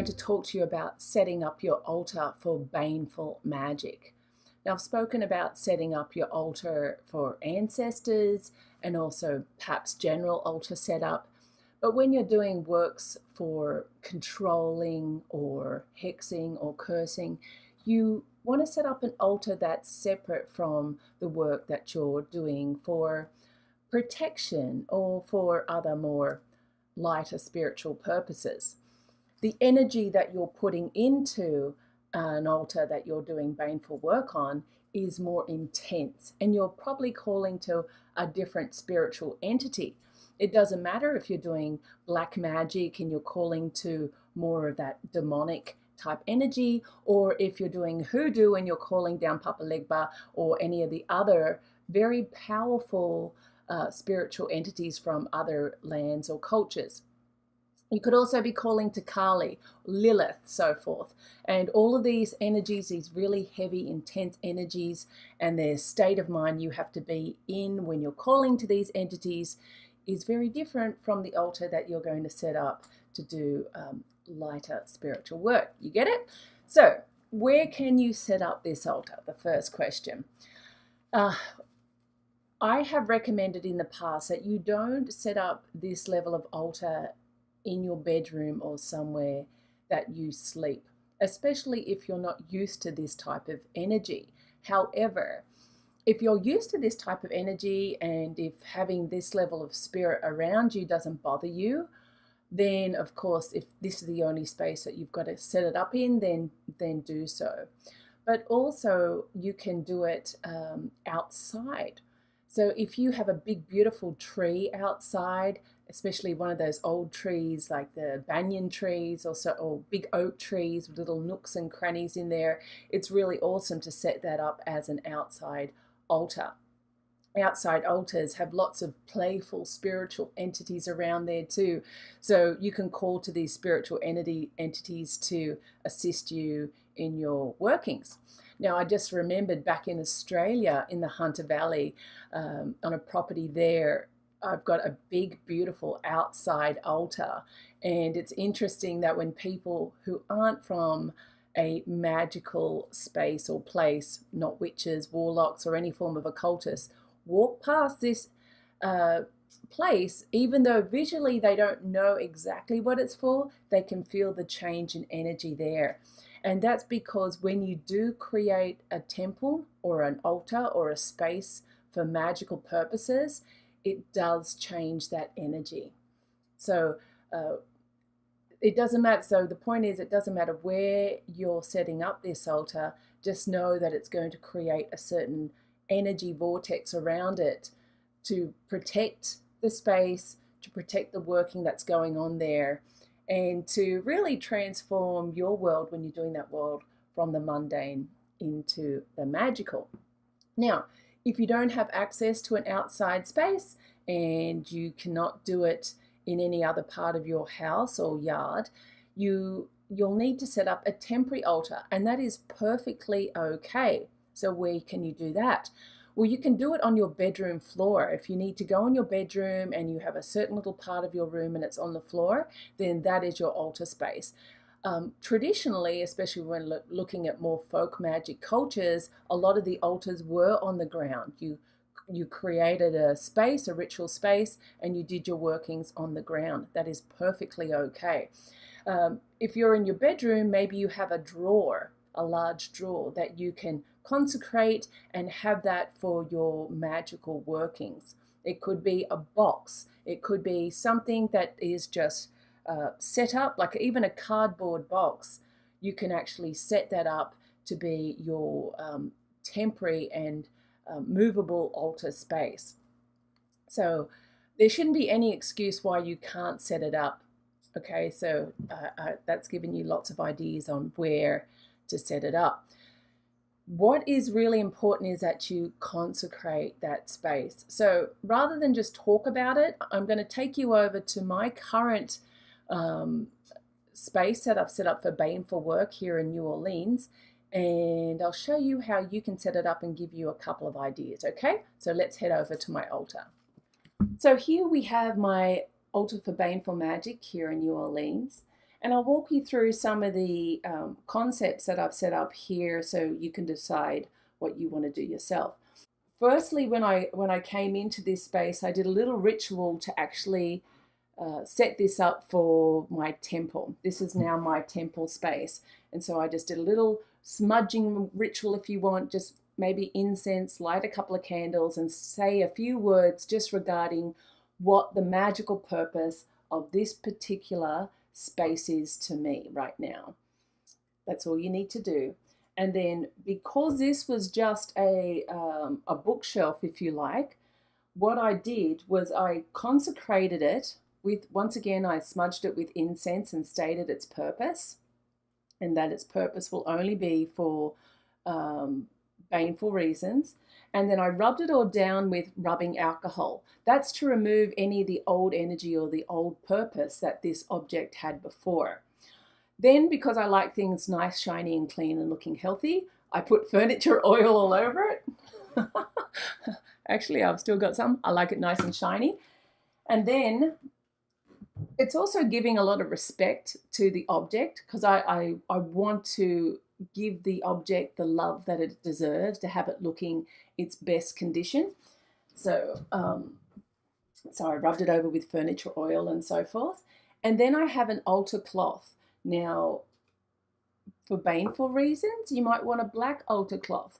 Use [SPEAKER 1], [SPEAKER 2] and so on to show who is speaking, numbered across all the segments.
[SPEAKER 1] to talk to you about setting up your altar for baneful magic. Now, I've spoken about setting up your altar for ancestors and also perhaps general altar setup. But when you're doing works for controlling or hexing or cursing, you want to set up an altar that's separate from the work that you're doing for protection or for other more lighter spiritual purposes. The energy that you're putting into an altar that you're doing baneful work on is more intense, and you're probably calling to a different spiritual entity. It doesn't matter if you're doing black magic and you're calling to more of that demonic type energy, or if you're doing hoodoo and you're calling down Papa Legba or any of the other very powerful spiritual entities from other lands or cultures. You could also be calling to Kali, Lilith, so forth. And all of these energies, these really heavy, intense energies, and their state of mind you have to be in when you're calling to these entities is very different from the altar that you're going to set up to do lighter spiritual work. You get it? So, where can you set up this altar? The first question. I have recommended in the past that you don't set up this level of altar in your bedroom or somewhere that you sleep, especially if you're not used to this type of energy. However, if you're used to this type of energy and if having this level of spirit around you doesn't bother you, then of course, if this is the only space that you've got to set it up in, then do so. But also you can do it outside. So if you have a big, beautiful tree outside, especially one of those old trees like the banyan trees or big oak trees with little nooks and crannies in there, it's really awesome to set that up as an outside altar. Outside altars have lots of playful spiritual entities around there too. So you can call to these spiritual entities to assist you in your workings. Now, I just remembered back in Australia in the Hunter Valley on a property there, I've got a big, beautiful outside altar. And it's interesting that when people who aren't from a magical space or place, not witches, warlocks, or any form of occultists, walk past this place, even though visually they don't know exactly what it's for, they can feel the change in energy there. And that's because when you do create a temple or an altar or a space for magical purposes, it does change that energy. So it doesn't matter. So the point is, it doesn't matter where you're setting up this altar, just know that it's going to create a certain energy vortex around it to protect the space, to protect the working that's going on there, and to really transform your world when you're doing that world from the mundane into the magical. Now, if you don't have access to an outside space and you cannot do it in any other part of your house or yard, you'll need to set up a temporary altar, and that is perfectly okay. So where can you do that? Well, you can do it on your bedroom floor. If you need to go in your bedroom and you have a certain little part of your room and it's on the floor, then that is your altar space. Traditionally, especially when looking at more folk magic cultures, a lot of the altars were on the ground. You created a space, a ritual space, and you did your workings on the ground. That is perfectly okay. If you're in your bedroom, maybe you have a drawer, a large drawer that you can consecrate and have that for your magical workings. It could be a box. It could be something that is just set up, like even a cardboard box. You can actually set that up to be your temporary and movable altar space. So there shouldn't be any excuse why you can't set it up. Okay, so that's given you lots of ideas on where to set it up. What is really important is that you consecrate that space. So rather than just talk about it, I'm going to take you over to my current space that I've set up for baneful work here in New Orleans, and I'll show you how you can set it up and give you a couple of ideas, okay? So let's head over to my altar. So here we have my altar for baneful magic here in New Orleans, And I'll walk you through some of the concepts that I've set up here so you can decide what you want to do yourself. Firstly, when I came into this space, I did a little ritual to actually set this up for my temple. This is now my temple space. And so I just did a little smudging ritual, if you want, just maybe incense, light a couple of candles, and say a few words just regarding what the magical purpose of this particular space is to me right now. That's all you need to do. And then, because this was just a bookshelf, if you like, what I did was I consecrated it with, once again, I smudged it with incense and stated its purpose, and that its purpose will only be for baneful reasons. And then I rubbed it all down with rubbing alcohol. That's to remove any of the old energy or the old purpose that this object had before. Then, because I like things nice, shiny, and clean and looking healthy, I put furniture oil all over it. Actually, I've still got some. I like it nice and shiny. And then it's also giving a lot of respect to the object, because I want to give the object the love that it deserves, to have it looking its best condition. So, so I rubbed it over with furniture oil and so forth. And then I have an altar cloth. Now, for baneful reasons, you might want a black altar cloth.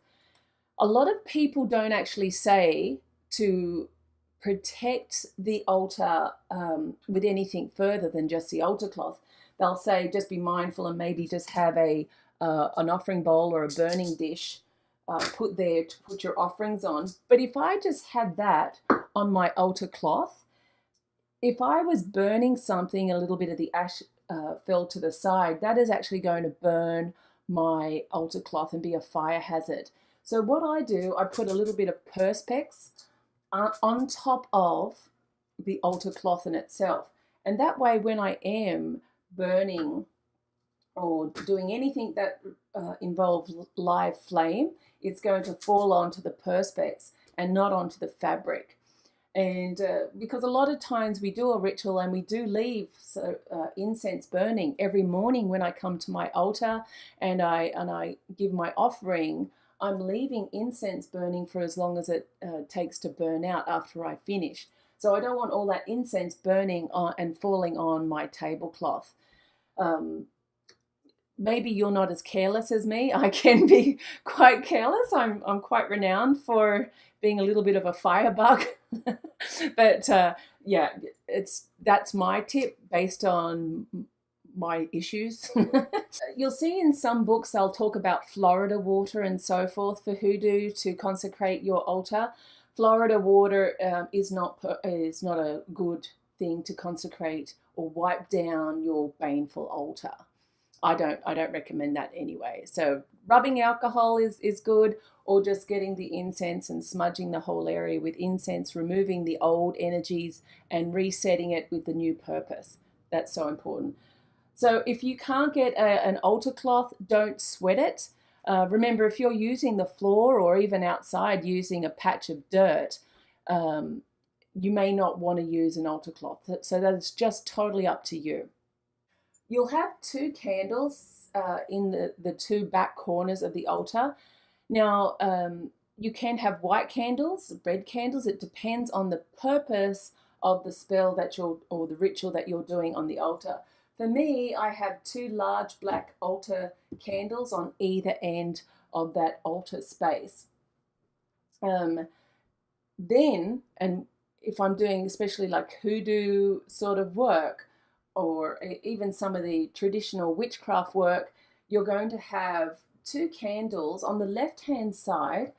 [SPEAKER 1] A lot of people don't actually say to protect the altar with anything further than just the altar cloth. They'll say just be mindful and maybe just have an offering bowl or a burning dish put there to put your offerings on. But if I just had that on my altar cloth, if I was burning something, a little bit of the ash fell to the side, that is actually going to burn my altar cloth and be a fire hazard. So what I do, I put a little bit of perspex on top of the altar cloth in itself. And that way, when I am burning or doing anything that involves live flame, it's going to fall onto the perspex and not onto the fabric. And because a lot of times we do a ritual and we do leave incense burning every morning when I come to my altar and I give my offering, I'm leaving incense burning for as long as it takes to burn out after I finish. So I don't want all that incense burning on and falling on my tablecloth. Maybe you're not as careless as me. I can be quite careless. I'm quite renowned for being a little bit of a firebug. But yeah, that's my tip based on my issues. You'll see in some books they'll talk about Florida water and so forth for hoodoo to consecrate your altar. Florida water is not a good thing to consecrate or wipe down your baneful altar. I don't recommend that anyway. So rubbing alcohol is good, or just getting the incense and smudging the whole area with incense, removing the old energies and resetting it with the new purpose. That's so important. So if you can't get an altar cloth, don't sweat it. Remember, if you're using the floor or even outside using a patch of dirt, you may not want to use an altar cloth. So that is just totally up to you. You'll have 2 candles in the 2 back corners of the altar. Now, you can have white candles, red candles. It depends on the purpose of the spell or the ritual that you're doing on the altar. For me, I have 2 large black altar candles on either end of that altar space. Then, and if I'm doing especially like hoodoo sort of work, or even some of the traditional witchcraft work, you're going to have 2 candles on the left-hand side.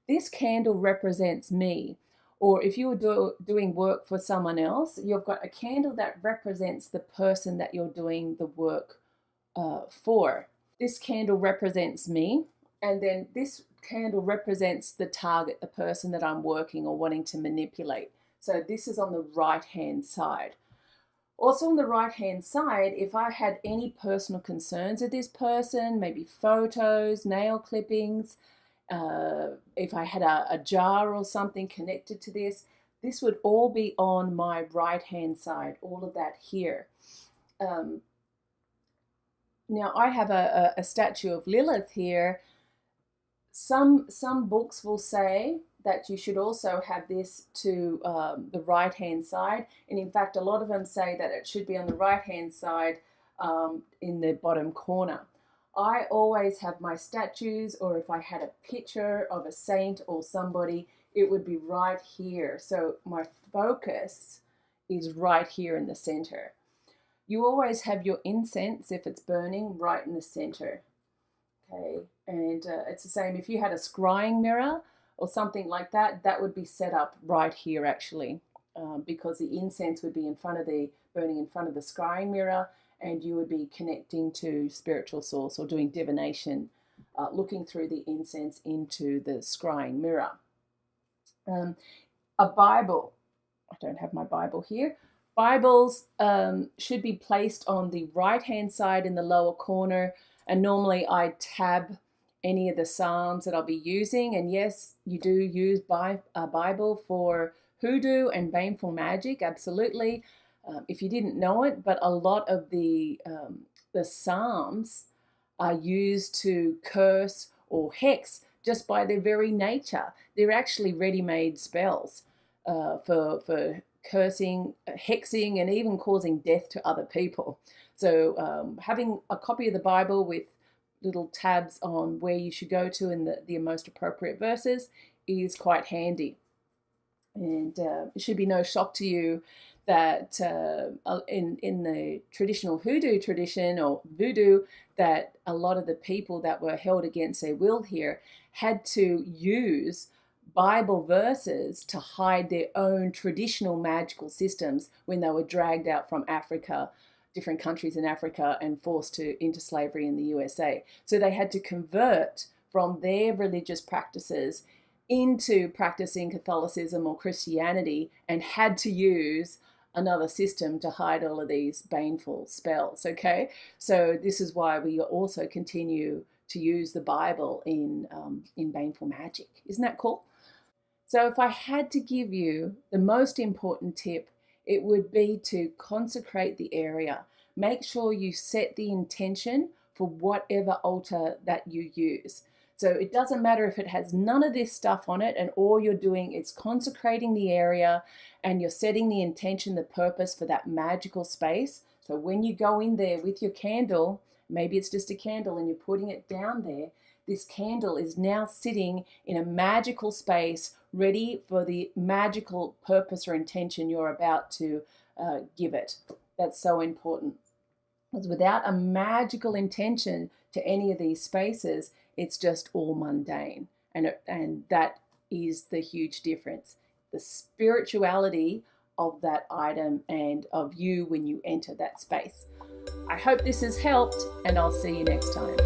[SPEAKER 1] This candle represents me. Or if you were doing work for someone else, you've got a candle that represents the person that you're doing the work for. This candle represents me, and then this candle represents the target, the person that I'm working or wanting to manipulate. So this is on the right-hand side. Also on the right-hand side, if I had any personal concerns with this person, maybe photos, nail clippings, if I had a jar or something connected to this would all be on my right-hand side, all of that here. Now I have a statue of Lilith here. Some books will say that you should also have this to the right hand side, and in fact a lot of them say that it should be on the right hand side in the bottom corner. I always have my statues, or if I had a picture of a saint or somebody, it would be right here. So my focus is right here in the center. You always have your incense, if it's burning, right in the center. Okay, and it's the same if you had a scrying mirror or something like that, that would be set up right here actually, because the incense would be in front of the, burning in front of the scrying mirror, and you would be connecting to spiritual source or doing divination, looking through the incense into the scrying mirror. A Bible, I don't have my Bible here. Bibles should be placed on the right hand side in the lower corner, and normally I tab any of the Psalms that I'll be using. And yes, you do use a Bible for hoodoo and baneful magic, absolutely. If you didn't know it, but a lot of the Psalms are used to curse or hex just by their very nature. They're actually ready-made spells for cursing, hexing, and even causing death to other people. So having a copy of the Bible with little tabs on where you should go to in the most appropriate verses is quite handy. And it should be no shock to you that in the traditional hoodoo tradition or voodoo, that a lot of the people that were held against their will here had to use Bible verses to hide their own traditional magical systems when they were dragged out from Africa, different countries in Africa, and forced into slavery in the USA. So they had to convert from their religious practices into practicing Catholicism or Christianity, and had to use another system to hide all of these baneful spells. Okay, so this is why we also continue to use the Bible in baneful magic. Isn't that cool? So if I had to give you the most important tip, it would be to consecrate the area. Make sure you set the intention for whatever altar that you use. So it doesn't matter if it has none of this stuff on it, and all you're doing is consecrating the area, and you're setting the intention, the purpose for that magical space. So when you go in there with your candle, maybe it's just a candle and you're putting it down there, this candle is now sitting in a magical space, ready for the magical purpose or intention you're about to give it. That's so important. Because without a magical intention to any of these spaces, it's just all mundane. And that is the huge difference. The spirituality of that item and of you when you enter that space. I hope this has helped, and I'll see you next time.